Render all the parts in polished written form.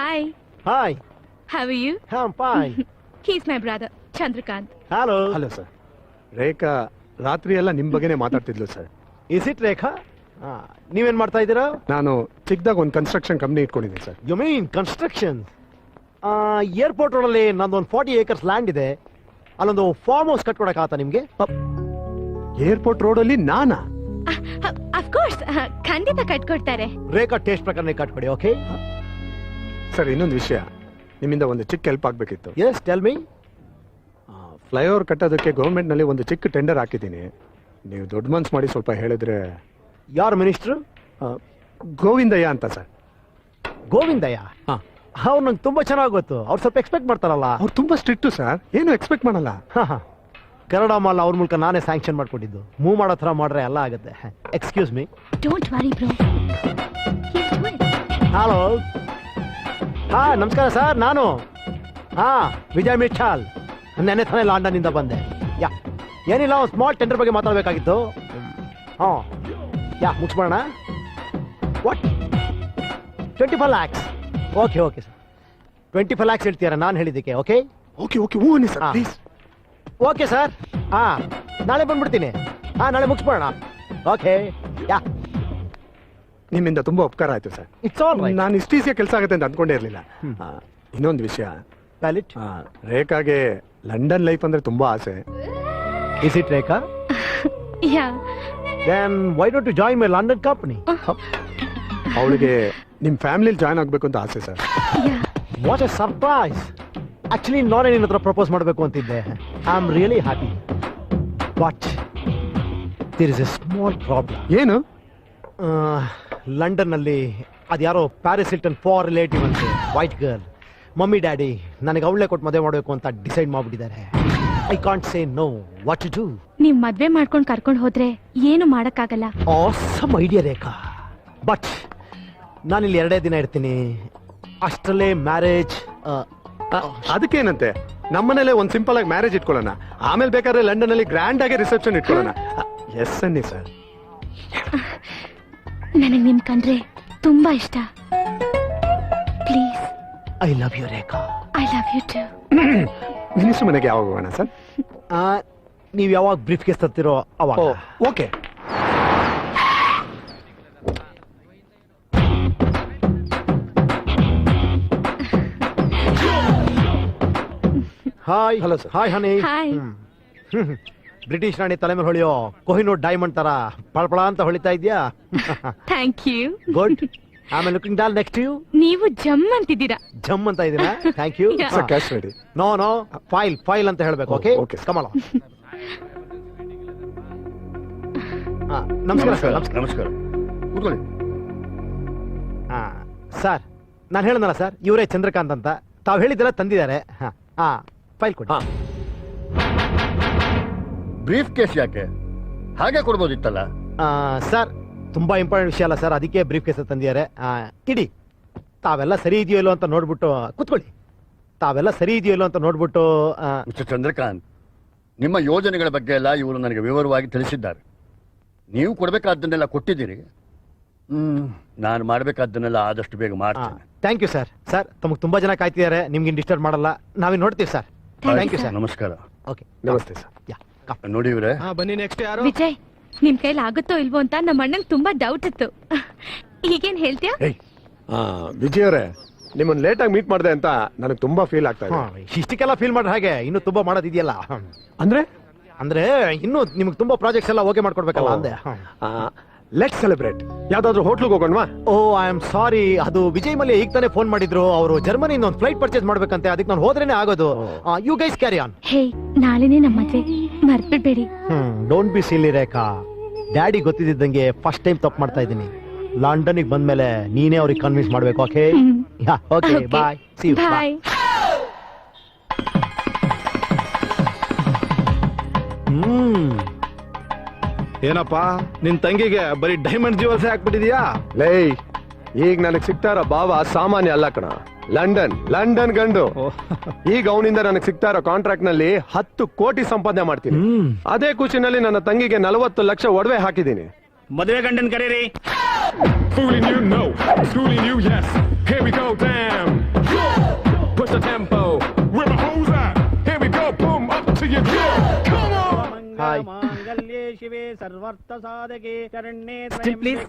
Hi. Hi. How are you? I'm fine. He's my brother, Chandrakant. Hello. Hello sir. Rekha ರಾತ್ರಿ ಎಲ್ಲ ನಿಮ್ ಬಗ್ಗೆನೇ ಮಾತಾಡ್ತಿದ್ಲು ಸರ್. Is it Rekha? ನೀವೇನ್ ಮಾಡ್ತಾ ಇದ್ದೀರಾ? ನಾನು ಚಿಕ್ಕದಾಗ ಒಂದು ಕನ್ಸ್ಟ್ರಕ್ಷನ್ ಕಂಪ್ನಿ ಇಟ್ಕೊಂಡಿದ್ದೀನಿ ಸರ್. You mean construction? ಏರ್ಪೋರ್ಟ್ ರೋಡಲ್ಲಿ ನಂದೊಂದು 40 acres ಲ್ಯಾಂಡ್ ಇದೆ. ಅಲ್ಲೊಂದು ಫಾರ್ಮ್ ಹೌಸ್ ಕಟ್ಕೊಡಕ್ಕಾಗತ್ತಾ ನಿಮ್ಗೆ? ಏರ್ಪೋರ್ಟ್ ರೋಡ್ ಅಲ್ಲಿ ನಾನಾ? Of course, ಖಂಡಿತ ಕಟ್ಕೊಡ್ತಾರೆ. ರೇಖಾ ಟೇಸ್ಟ್ ಪ್ರಕಾರ ಕಟ್ಕೊಡಿ, ಓಕೆ? ಸರ್ ಇನ್ನೊಂದು ವಿಷಯ, ನಿಮ್ಮಿಂದ ಒಂದು ಚಿಕ್ಕ ಹೆಲ್ಪ್ ಆಗ್ಬೇಕಿತ್ತು. Yes, tell me. ಫ್ಲೈಓವರ್ ಕಟ್ಟೋದಕ್ಕೆ ಗೌರ್ಮೆಂಟ್ ನಲ್ಲಿ ಒಂದು ಚಿಕ್ಕ ಟೆಂಡರ್ ಹಾಕಿದ್ದೀನಿ. ನೀವು ದೊಡ್ಡ ಮನ್ಸು ಮಾಡಿ ಸ್ವಲ್ಪ ಹೇಳಿದ್ರೆ. ಯಾರು ಮಿನಿಸ್ಟ್ರು? ಗೋವಿಂದಯ್ಯ ಅಂತ ಸರ್. ಗೋವಿಂದಯ್ಯ? ಅವ್ರು ನಂಗೆ ತುಂಬಾ ಚೆನ್ನಾಗಿ ಗೊತ್ತು. ಅವ್ರು ಸ್ವಲ್ಪ ಎಕ್ಸ್ಪೆಕ್ಟ್ ಮಾಡ್ತಾರಲ್ಲ. ಅವ್ರು ತುಂಬಾ ಸ್ಟ್ರಿಕ್ಟ್ ಸರ್, ಏನು ಎಕ್ಸ್ಪೆಕ್ಟ್ ಮಾಡಲ್ಲ. ಕನ್ನಡ ಮಾಲ್ ಅವ್ರ ಮೂಲಕ ನಾನೇ ಸ್ಯಾಂಕ್ಷನ್ ಮಾಡ್ಕೊಟ್ಟಿದ್ದು. ಮೂವ್ ಮಾಡೋ ಥರ ಮಾಡ್ರೆ ಎಲ್ಲ ಆಗುತ್ತೆ. Excuse me. Don't worry, bro. Hello. ನಮಸ್ಕಾರ ಸರ್, ನಾನು ವಿಜಯ್ ಮಿಠಾಲ್. ನೆನ್ನೆ ತಾನೇ ಲಂಡನ್ ಇಂದ ಬಂದೆ. ಏನಿಲ್ಲ, ಒಂದು ಸ್ಮಾಲ್ ಟೆಂಡರ್ ಬಗ್ಗೆ ಮಾತಾಡಬೇಕಾಗಿತ್ತು. ಮುಗಿಸ್ಬೋಣ. What? 25 lakhs. Okay sir, 25 lakhs ಹೇಳ್ತೀರಾ ನಾನು ಹೇಳಿದ್ದಕ್ಕೆ? Okay sir please. Okay sir, ನಾಳೆ ಬಂದ್ಬಿಡ್ತೀನಿ. ನಾಳೆ ಮುಗಿಸ್ಬೋಣ. ಓಕೆ. ನಿಮ್ಮಿಂದ ತುಂಬಾ ಉಪಕಾರ ಆಯ್ತು ಸರ್. It's all right. ನಾನು ಇಷ್ಟು ಈಸಿಯಾಗಿ ಕೆಲಸ ಆಗುತ್ತೆ ಅಂತ ಅನ್ಕೊಂಡೇ ಇರಲಿಲ್ಲ. ಇನ್ನೊಂದು ವಿಷಯ, ವ್ಯಾಲಿಡ್. ರೇಖಾಗೆ ಲಂಡನ್ ಲೈಫ್ ಅಂದ್ರೆ ತುಂಬಾ ಆಸೆ. Is it Rekha? Yeah. Then why don't you join my London company? ಅವಳಿಗೆ ನಿಮ್ ಫ್ಯಾಮಿಲಿ ಜಾಯ್ನ್ ಆಗ್ಬೇಕು ಅಂತ ಆಸೆ sir. Yeah. What a surprise! Actually, ನಾನೇ ನಿನ್ನ ಹತ್ರ ಪ್ರಪೋಸ್ ಮಾಡಬೇಕು ಅಂತಿದ್ದೆ. I am really happy. But there is a small problem. ಏನು? ಲಂಡನ್ ನಲ್ಲಿ ಅದ್ಯಾರೋ ಪ್ಯಾರಿಸ್ ಹಿಲ್ಟನ್ ಫಾರ್ ರಿಲೇಟಿವ್ ಅಂತ ವೈಟ್ ಗರ್ಲ್. ಮಮ್ಮಿ ಡ್ಯಾಡಿ ನನಗೆ ಅವಳೇ ಕೊಟ್ಟು ಮದುವೆ ಮಾಡಬೇಕು ಅಂತ ಡಿಸೈಡ್ ಮಾಡ್ಬಿಟ್ಟಿದ್ದಾರೆ. I can't say no. What to do? ನೀವ್ ಮದ್ವೆ ಮಾಡ್ಕೊಂಡು ಕರ್ಕೊಂಡು ಹೋದ್ರೆ ಏನು ಮಾಡಕ್ಕಾಗಲ್ಲ. Awesome idea Rekha. ಬಟ್ ನಾನಿಲ್ಲಿ 2 ದಿನ ಇರ್ತೀನಿ. ಅಷ್ಟರಲ್ಲೇ ಮ್ಯಾರೇಜ್. ಅದಕ್ಕೇನಂತೆ, ನಮ್ಮನೇಲೆ ಒಂದು ಸಿಂಪಲ್ ಆಗಿ ಮ್ಯಾರೇಜ್ ಇಟ್ಕೊಳ್ಳೋಣ. ಆಮೇಲೆ ಬೇಕಾದ್ರೆ ಲಂಡನ್ ಅಲ್ಲಿ ಗ್ರ್ಯಾಂಡ್ ಆಗಿ ರಿಸೆಪ್ಷನ್ ಇಟ್ಕೊಳ್ಳೋಣ. ಎಸ್ ಅನ್ನಿ ಸರ್. ನನಗೆ ನಿಮ್ ಕಂಡ್ರೆ ತುಂಬಾ ಇಷ್ಟ. Please. I love you Rekha. I love you too. Minister ಮನೆಗೆ ಯಾವಾಗ ಹೋಗೋಣ ಸರ್? ನೀವು ಯಾವಾಗ ಬ್ರೀಫ್ ಕೇಸ್ ತರ್ತಿರೋ ಅವಾಗ. Okay. Hi. Hello sir. Hi honey. Hi. British ರಾಣಿ ತಲೆ ಮೇಲೆ ಹೊಳೆಯೋ ಕೊಹಿನೂರ್ ಡೈಮಂಡ್ ತರ ಪಳಪಳ ಅಂತ ಹೊಳಿತಾ ಇದ್ಯಾ? Thank you. ಗುಡ್. ಆಮೇಲೆ ಲುಕಿಂಗ್ ಡಾಲ್ ನೆಕ್ಸ್ಟ್ ಯು. ನೀವು ಜಮ್ ಅಂತಿದ್ದೀರಾ. ಜಮ್ ಅಂತ ಇದೀನಾ? Thank you. Yeah. Sir cash ready. No file ಅಂತ ಹೇಳ್ಬೇಕು. Okay Okay. ಕಮಲ. ನಮಸ್ಕಾರ ಸರ್. ನಮಸ್ಕಾರ. ಕೂತ್ಕೊಳ್ಳಿ. ಸರ್, ನಾನು ಹೇಳಿದ್ನಲ್ಲ ಸರ್, ಇವರೇ ಚಂದ್ರಕಾಂತ್ ಅಂತ. ತಾವು ಹೇಳಿದ್ದೆಲ್ಲ ತಂದಿದ್ದಾರೆ. ಫೈಲ್ ಕೊಡಿ. ಬ್ರೀಫ್ ಕೇಸ್ ಯಾಕೆ? ಹಾಗೆ ಕೊಡ್ಬೋದಿತ್ತಲ್ಲ. ಸರ್, ತುಂಬಾ ಇಂಪಾರ್ಟೆಂಟ್ ವಿಷಯ ಅಲ್ಲ ಸರ್, ಅದಕ್ಕೆ ಬ್ರೀಫ್ ಕೇಸ್ ತಂದಿದ್ದಾರೆ. ಇಡಿ. ತಾವೆಲ್ಲ ಸರಿ ಇದೆಯೋ ಇಲ್ಲೋ ಅಂತ ನೋಡ್ಬಿಟ್ಟು ಕೂತ್ಕೊಳ್ಳಿ. ತಾವೆಲ್ಲ ಸರಿ ಇದೆಯೋ ಇಲ್ಲೋ ಅಂತ ನೋಡ್ಬಿಟ್ಟು. ಮಿಸ್ಟರ್ ಚಂದ್ರಕಾಂತ್, ನಿಮ್ಮ ಯೋಜನೆಗಳ ಬಗ್ಗೆ ಎಲ್ಲ ಇವರು ನನಗೆ ವಿವರವಾಗಿ ತಿಳಿಸಿದ್ದಾರೆ. ನೀವು ಕೊಡಬೇಕಾದ್ದನ್ನೆಲ್ಲ ಕೊಟ್ಟಿದ್ದೀರಿ. ನಾನು ಮಾಡಬೇಕಾದ್ದನ್ನೆಲ್ಲ ಆದಷ್ಟು ಬೇಗ ಮಾಡ್ತೇನೆ. Thank you sir. ಸರ್, ತಮಗೆ ತುಂಬಾ ಜನ ಕಾಯ್ತಿದ್ದಾರೆ. ನಿಮ್ಗೆ ಡಿಸ್ಟರ್ಬ್ ಮಾಡಲ್ಲ. ನಾವಿನ್ ನೋಡ್ತೀವಿ ಸರ್. Thank you sir. ನಮಸ್ಕಾರ. ಓಕೆ, ನಮಸ್ತೆ ಸರ್. ನೋಡಿ ಇವರೇ, ಬನ್ನಿ. ನೆಕ್ಸ್ಟ್ ಯಾರು? ವಿಜಯ್, ನಿಮ್ ಕೈಲಿ ಆಗುತ್ತೋ ಇಲ್ವೋ ಅಂತ ನಮ್ಮ ಅಣ್ಣಂಗ್ ತುಂಬಾ ಡೌಟ್ ಇತ್ತು. ಈಗೇನ್ ಹೇಳ್ತೀಯಾ? ವಿಜಯ್ ಅವರೇ, ನಿಮ್ಮನ್ನ ಲೇಟ್ ಆಗಿ ಮೀಟ್ ಮಾಡಿದೆ ಅಂತ ನನಗೆ ತುಂಬಾ ಫೀಲ್ ಆಗ್ತಾ ಇದೆ. ಇಷ್ಟಕ್ಕೆಲ್ಲ ಫೀಲ್ ಮಾಡ್ರೆ ಹಾಗೆ ಇನ್ನು ತುಂಬಾ ಮಾಡೋದಿದೆಯಲ್ಲ. ಅಂದ್ರೆ ಇನ್ನು ನಿಮ್ಗೆ ತುಂಬಾ ಪ್ರಾಜೆಕ್ಟ್ಸ್ ಎಲ್ಲ ಓಕೆ ಮಾಡ್ಕೊಡ್ಬೇಕಲ್ಲ ಅಂದೆ. Let's celebrate. ಯಾವ್ದಾದ್ರು ಹೋಟ್ಲಿಗೆ ಹೋಗೋಣವಾ? ಐ ಆಮ್ ಸಾರಿ, ಅದು ವಿಜಯ್ ಮಲ್ಯ ಈಗ ತಾನೇ ಫೋನ್ ಮಾಡಿದ್ರು. ಅವರು ಜರ್ಮನಿಯಿಂದ ಒಂದು ಫ್ಲೈಟ್ ಪರ್ಚೇಸ್ ಮಾಡ್ಬೇಕಂತೆ. ಅದಕ್ಕೆ ನಾನು ಹೋದ್ರೇನೆ ಆಗೋದು. You guys carry on. Hey, ನಾಳೆನೇ ನಮ್ಮ ಮದ್ವೆ, ಮರ್ಬಿಡ್ಬೇಡಿ. Don't be silly Rekha. Daddy ಗೊತ್ತಿದ್ದಂಗೆ ಫಸ್ಟ್ ಟೈಮ್ ತಪ್ಪು ಮಾಡ್ತಾ ಇದ್ದೀನಿ. ಲಂಡನ್ಗೆ ಬಂದ್ಮೇಲೆ ನೀನೇ ಅವ್ರಿಗೆ ಕನ್ವಿನ್ಸ್ ಮಾಡ್ಬೇಕು. Okay? Okay, bye. See you. Bye. ಏನಪ್ಪ, ನಿನ್ ತಂಗಿಗೆ ಬರೀ ಡೈಮಂಡ್ ಜ್ಯುವೆಲ್ಸ್ ಹಾಕ್ಬಿಟ್ಟಿದ್ಯಾ? ಲೇ, ಈಗ ನನಗೆ ಸಿಗ್ತಾ ಇರೋ ಭಾವ ಸಾಮಾನ್ಯ ಅಲ್ಲ ಕಣ. ಲಂಡನ್ ಗಂಡು. ಈಗ ಅವನಿಂದ ನನಗೆ ಸಿಗ್ತಾ ಇರೋ ಕಾಂಟ್ರಾಕ್ಟ್ ನಲ್ಲಿ 10 ಕೋಟಿ ಸಂಪಾದನೆ ಮಾಡ್ತೀನಿ. ಅದೇ ಖುಷಿನಲ್ಲಿ ನನ್ನ ತಂಗಿಗೆ 40 ಲಕ್ಷ ಒಡವೆ ಹಾಕಿದ್ದೀನಿ. ಮದುವೆ ಗಂಡನ್ ಕರೀರಿ. Fooling you, no. Schooling you, yes. Here we go, damn. Push the tempo. Where my hoes at? Here we go, boom, up to your door. Come on. Hi Still, please.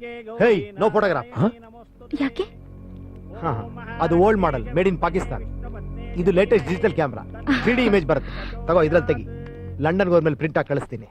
Hey no photograph. ಯಾಕೆ? ಅದು old model made in Pakistan. ಇದು latest digital camera 3D image ಬರುತ್ತೆ. ತಗೋ ಇದ್ರಲ್ಲಿ ತೆಗಿ. London ಹೋದ್ಮೇಲೆ print ಆಗಿ ಕಳಿಸ್ತೀನಿ.